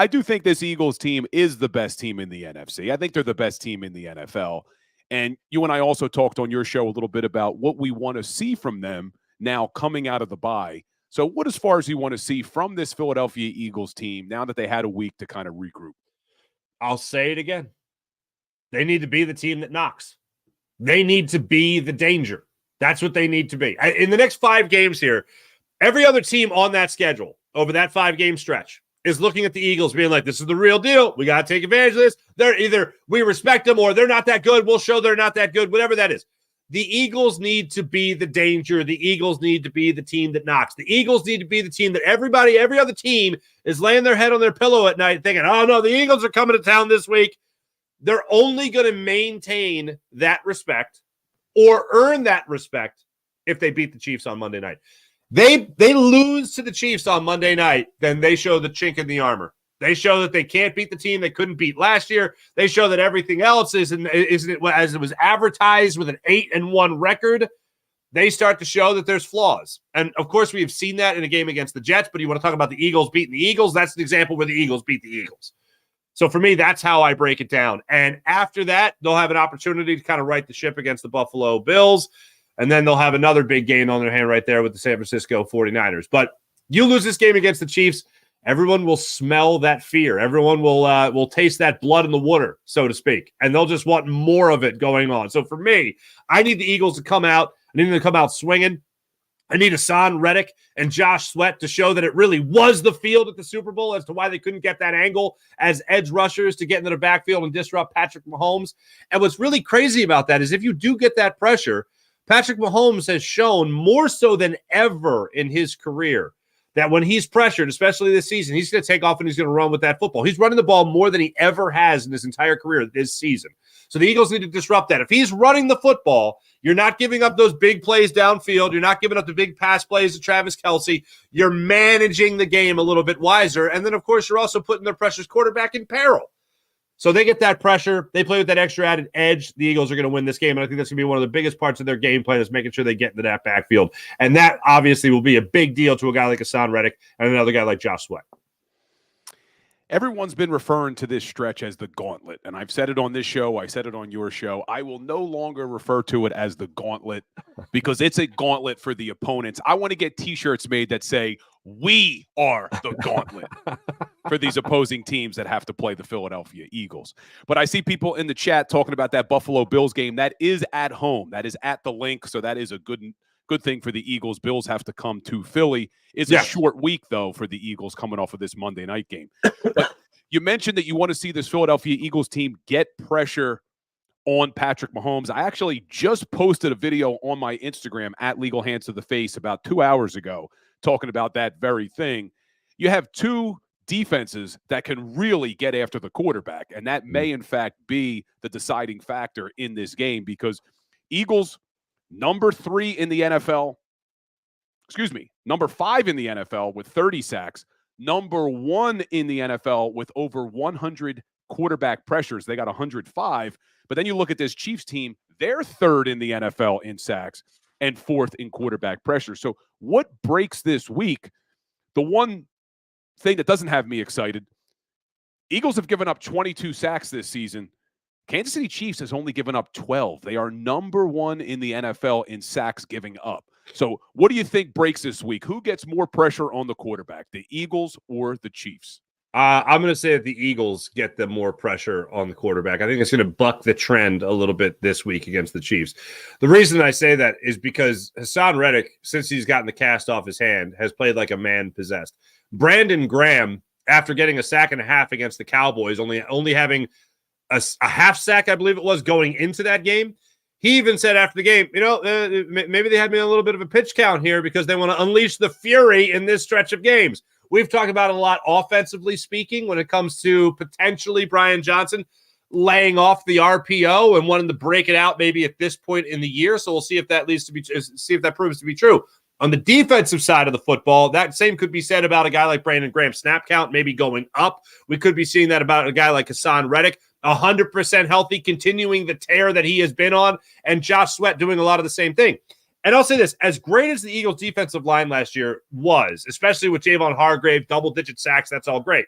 do think this Eagles team is the best team in the NFC. I think they're the best team in the NFL. And you and I also talked on your show a little bit about what we want to see from them now coming out of the bye. So what, as far as you want to see from this Philadelphia Eagles team now that they had a week to kind of regroup? I'll say it again. They need to be the team that knocks. They need to be the danger. That's what they need to be. In the next 5 games here, every other team on that schedule over that 5-game stretch is looking at the Eagles being like, this is the real deal. We got to take advantage of this. They're either we respect them or they're not that good. We'll show they're not that good, whatever that is. The Eagles need to be the danger. The Eagles need to be the team that knocks. The Eagles need to be the team that every other team is laying their head on their pillow at night thinking, oh, no, the Eagles are coming to town this week. They're only going to maintain that respect or earn that respect if they beat the Chiefs on Monday night. They lose to the Chiefs on Monday night, then they show the chink in the armor. They show that they can't beat the team they couldn't beat last year. They show that everything else isn't as it was advertised with an 8-1 record. They start to show that there's flaws. And, of course, we have seen that in a game against the Jets, but you want to talk about the Eagles beating the Eagles, that's an example where the Eagles beat the Eagles. So, for me, that's how I break it down. And after that, they'll have an opportunity to kind of right the ship against the Buffalo Bills, and then they'll have another big game on their hand right there with the San Francisco 49ers. But you lose this game against the Chiefs, everyone will smell that fear. Everyone will taste that blood in the water, so to speak, and they'll just want more of it going on. So for me, I need the Eagles to come out. I need them to come out swinging. I need Hassan Reddick and Josh Sweat to show that it really was the field at the Super Bowl as to why they couldn't get that angle as edge rushers to get into the backfield and disrupt Patrick Mahomes. And what's really crazy about that is if you do get that pressure, Patrick Mahomes has shown more so than ever in his career that when he's pressured, especially this season, he's going to take off and he's going to run with that football. He's running the ball more than he ever has in his entire career this season. So the Eagles need to disrupt that. If he's running the football, you're not giving up those big plays downfield. You're not giving up the big pass plays to Travis Kelce. You're managing the game a little bit wiser. And then, of course, you're also putting their precious quarterback in peril. So they get that pressure. They play with that extra added edge. The Eagles are going to win this game, and I think that's going to be one of the biggest parts of their game plan is making sure they get into that backfield. And that obviously will be a big deal to a guy like Hassan Reddick and another guy like Josh Sweat. Everyone's been referring to this stretch as the gauntlet, and I've said it on this show. I said it on your show. I will no longer refer to it as the gauntlet because it's a gauntlet for the opponents. I want to get T-shirts made that say, "We are the gauntlet" for these opposing teams that have to play the Philadelphia Eagles. But I see people in the chat talking about that Buffalo Bills game. That is at home. That is at the Link, so that is a good thing for the Eagles. Bills have to come to Philly. It's a short week, though, for the Eagles coming off of this Monday night game. But you mentioned that you want to see this Philadelphia Eagles team get pressure on Patrick Mahomes. I actually just posted a video on my Instagram at Legal Hands to the Face about 2 hours ago talking about that very thing. You have two defenses that can really get after the quarterback, and that may, in fact, be the deciding factor in this game because Eagles – number 5 in the NFL with 30 sacks, number 1 in the NFL with over 100 quarterback pressures. They got 105. But then you look at this Chiefs team, they're 3rd in the NFL in sacks and 4th in quarterback pressure. So what breaks this week? The one thing that doesn't have me excited, Eagles have given up 22 sacks this season. Kansas City Chiefs has only given up 12. They are number 1 in the NFL in sacks giving up. So what do you think breaks this week? Who gets more pressure on the quarterback, the Eagles or the Chiefs? I'm going to say that the Eagles get the more pressure on the quarterback. I think it's going to buck the trend a little bit this week against the Chiefs. The reason I say that is because Hassan Reddick, since he's gotten the cast off his hand, has played like a man possessed. Brandon Graham, after getting a sack and a half against the Cowboys, only having a half sack, I believe it was, going into that game, He even said after the game, maybe they had me a little bit of a pitch count here because they want to unleash the fury in this stretch of games. We've talked about it a lot offensively speaking when it comes to potentially Brian Johnson laying off the RPO and wanting to break it out maybe at this point in the year. So we'll see if that proves to be true. On the defensive side of the football, that same could be said about a guy like Brandon Graham. Snap count maybe going up. We could be seeing that about a guy like Hassan Reddick, 100% healthy, continuing the tear that he has been on, and Josh Sweat doing a lot of the same thing. And I'll say this, as great as the Eagles' defensive line last year was, especially with Javon Hargrave, double-digit sacks, that's all great.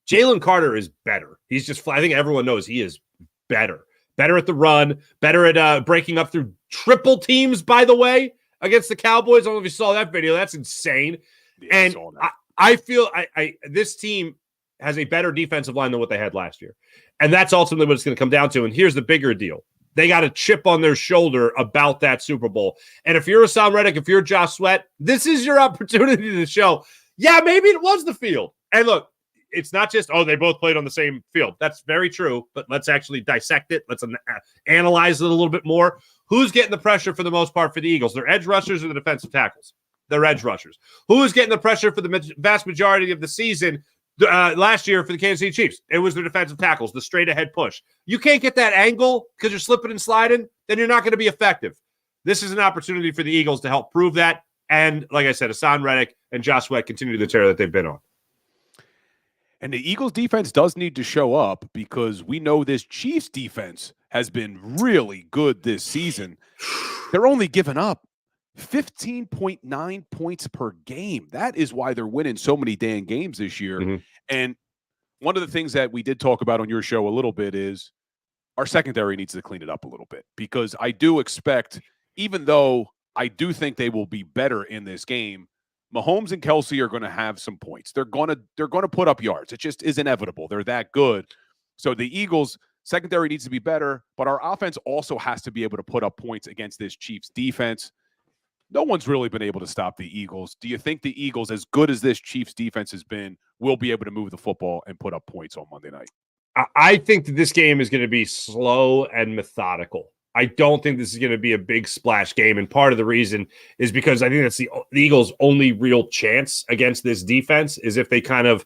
Jalen Carter is better. He's just, I think everyone knows he is better. Better at the run, better at breaking up through triple teams, by the way, against the Cowboys. I don't know if you saw that video. That's insane. Yeah, and I feel this team has a better defensive line than what they had last year. And that's ultimately what it's going to come down to. And here's the bigger deal. They got a chip on their shoulder about that Super Bowl. And if you're Hassan Reddick, if you're Josh Sweat, this is your opportunity to show, yeah, maybe it was the field. And look, it's not just, they both played on the same field. That's very true, but let's actually dissect it. Let's analyze it a little bit more. Who's getting the pressure for the most part for the Eagles? Their edge rushers or the defensive tackles? Their edge rushers. Who's getting the pressure for the vast majority of the season last year for the Kansas City Chiefs? It was the defensive tackles, the straight-ahead push. You can't get that angle because you're slipping and sliding, then you're not going to be effective. This is an opportunity for the Eagles to help prove that. And like I said, Hassan Reddick and Josh Sweat continue the tear that they've been on. And the Eagles defense does need to show up because we know this Chiefs defense has been really good this season. They're only giving up 15.9 points per game. That is why they're winning so many damn games this year. Mm-hmm. And one of the things that we did talk about on your show a little bit is our secondary needs to clean it up a little bit, because I do expect, even though I do think they will be better in this game, Mahomes and Kelsey are going to have some points. They're going to put up yards. It just is inevitable. They're that good. So the Eagles secondary needs to be better, but our offense also has to be able to put up points against this Chiefs defense. No one's really been able to stop the Eagles. Do you think the Eagles, as good as this Chiefs defense has been, will be able to move the football and put up points on Monday night? I think that this game is going to be slow and methodical. I don't think this is going to be a big splash game. And part of the reason is because I think that's the Eagles' only real chance against this defense is if they kind of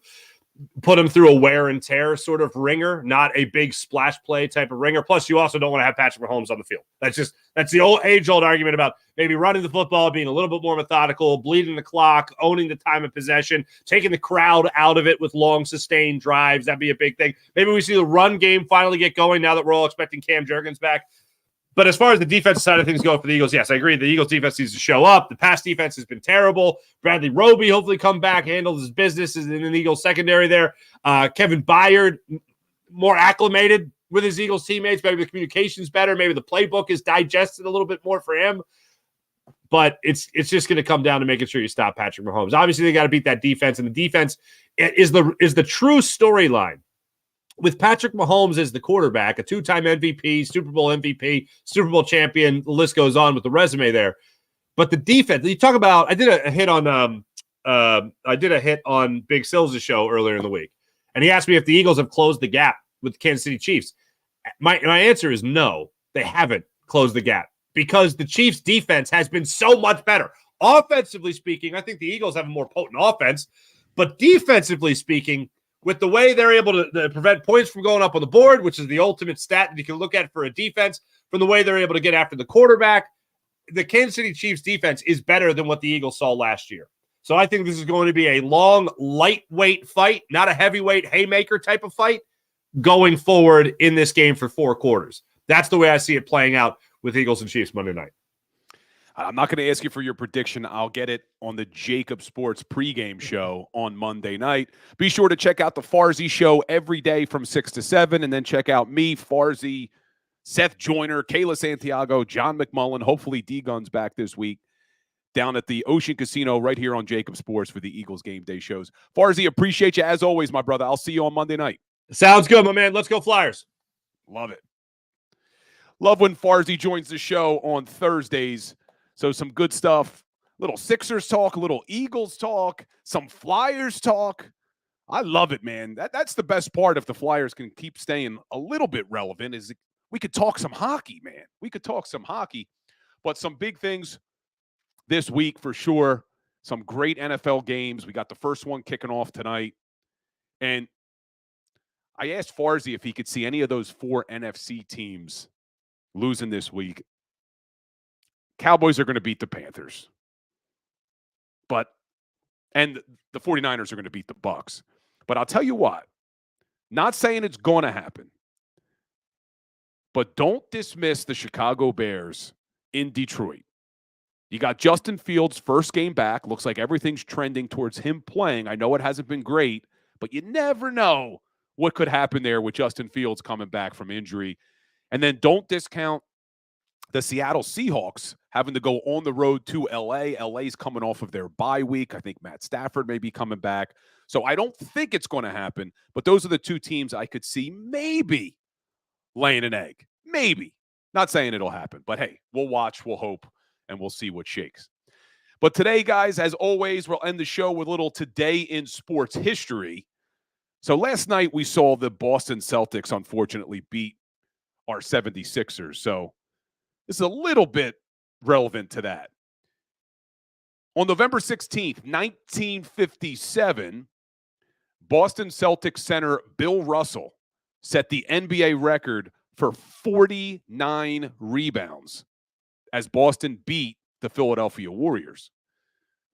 put them through a wear and tear sort of ringer, not a big splash play type of ringer. Plus, you also don't want to have Patrick Mahomes on the field. That's the age-old argument about maybe running the football, being a little bit more methodical, bleeding the clock, owning the time of possession, taking the crowd out of it with long, sustained drives. That'd be a big thing. Maybe we see the run game finally get going now that we're all expecting Cam Jurgens back. But as far as the defensive side of things go for the Eagles, yes, I agree. The Eagles defense needs to show up. The pass defense has been terrible. Bradley Roby hopefully come back, handles his business in the Eagles secondary there. Kevin Byard, more acclimated with his Eagles teammates. Maybe the communication's better. Maybe the playbook is digested a little bit more for him. But it's just going to come down to making sure you stop Patrick Mahomes. Obviously, they got to beat that defense, and the defense is the true storyline. With Patrick Mahomes as the quarterback, a two-time MVP, Super Bowl MVP, Super Bowl champion, the list goes on with the resume there. But the defense, you talk about, I did a hit on Big Sills' show earlier in the week, and he asked me if the Eagles have closed the gap with the Kansas City Chiefs. My answer is no, they haven't closed the gap because the Chiefs' defense has been so much better. Offensively speaking, I think the Eagles have a more potent offense, but defensively speaking, with the way they're able to prevent points from going up on the board, which is the ultimate stat that you can look at for a defense, from the way they're able to get after the quarterback, the Kansas City Chiefs defense is better than what the Eagles saw last year. So I think this is going to be a long, lightweight fight, not a heavyweight haymaker type of fight, going forward in this game for 4 quarters. That's the way I see it playing out with Eagles and Chiefs Monday night. I'm not going to ask you for your prediction. I'll get it on the JAKIB Sports pregame show on Monday night. Be sure to check out the Farzy show every day from 6 to 7, and then check out me, Farzy, Seth Joyner, Kayla Santiago, John McMullen. Hopefully D-Gun's back this week down at the Ocean Casino right here on JAKIB Sports for the Eagles game day shows. Farzy, appreciate you as always, my brother. I'll see you on Monday night. Sounds good, my man. Let's go Flyers. Love it. Love when Farzy joins the show on Thursdays. So some good stuff, little Sixers talk, a little Eagles talk, some Flyers talk. I love it, man. That's the best part if the Flyers can keep staying a little bit relevant is we could talk some hockey, man. We could talk some hockey. But some big things this week for sure. Some great NFL games. We got the first one kicking off tonight. And I asked Farzy if he could see any of those 4 NFC teams losing this week. Cowboys are going to beat the Panthers. And the 49ers are going to beat the Bucs. But I'll tell you what, not saying it's going to happen, but don't dismiss the Chicago Bears in Detroit. You got Justin Fields' first game back. Looks like everything's trending towards him playing. I know it hasn't been great, but you never know what could happen there with Justin Fields coming back from injury. And then don't discount the Seattle Seahawks having to go on the road to L.A. L.A.'s coming off of their bye week. I think Matt Stafford may be coming back. So I don't think it's going to happen, but those are the 2 teams I could see maybe laying an egg. Maybe. Not saying it'll happen, but hey, we'll watch, we'll hope, and we'll see what shakes. But today, guys, as always, we'll end the show with a little Today in Sports History. So last night we saw the Boston Celtics unfortunately beat our 76ers. So this is a little bit relevant to that. On November 16th, 1957, Boston Celtics center Bill Russell set the NBA record for 49 rebounds as Boston beat the Philadelphia Warriors.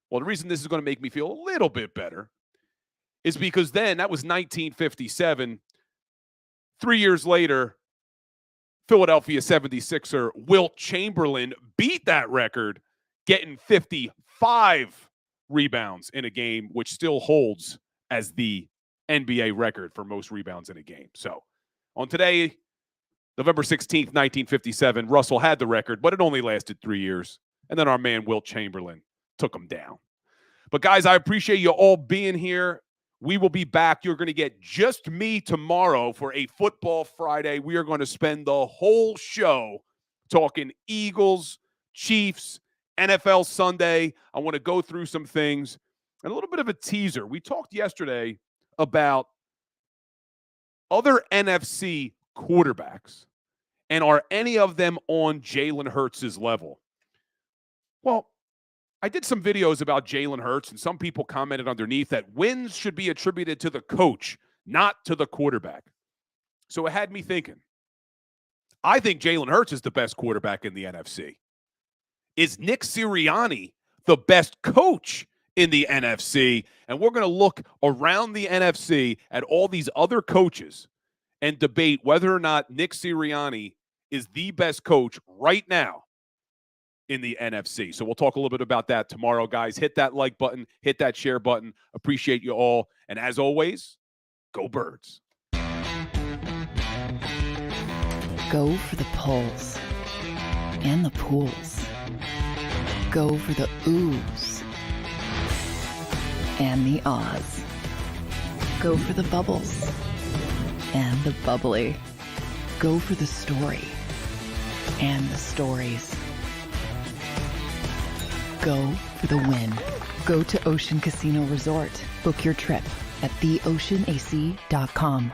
Well, the reason this is going to make me feel a little bit better is because then, that was 1957. 3 years later, Philadelphia 76er Wilt Chamberlain beat that record, getting 55 rebounds in a game, which still holds as the NBA record for most rebounds in a game. So on today, November 16th, 1957, Russell had the record, but it only lasted 3 years. And then our man Wilt Chamberlain took him down. But guys, I appreciate you all being here. We will be back. You're going to get just me tomorrow for a Football Friday. We are going to spend the whole show talking Eagles, Chiefs, NFL Sunday. I want to go through some things. And a little bit of a teaser. We talked yesterday about other NFC quarterbacks. And are any of them on Jalen Hurts' level? Well, I did some videos about Jalen Hurts, and some people commented underneath that wins should be attributed to the coach, not to the quarterback. So it had me thinking. I think Jalen Hurts is the best quarterback in the NFC. Is Nick Sirianni the best coach in the NFC? And we're going to look around the NFC at all these other coaches and debate whether or not Nick Sirianni is the best coach right now in the NFC. So we'll talk a little bit about that tomorrow, guys. Hit that like button, hit that share button. Appreciate you all. And as always, go Birds. Go for the pulls and the pools. Go for the oohs and the ahs. Go for the bubbles and the bubbly. Go for the story and the stories. Go for the win. Go to Ocean Casino Resort. Book your trip at theoceanac.com.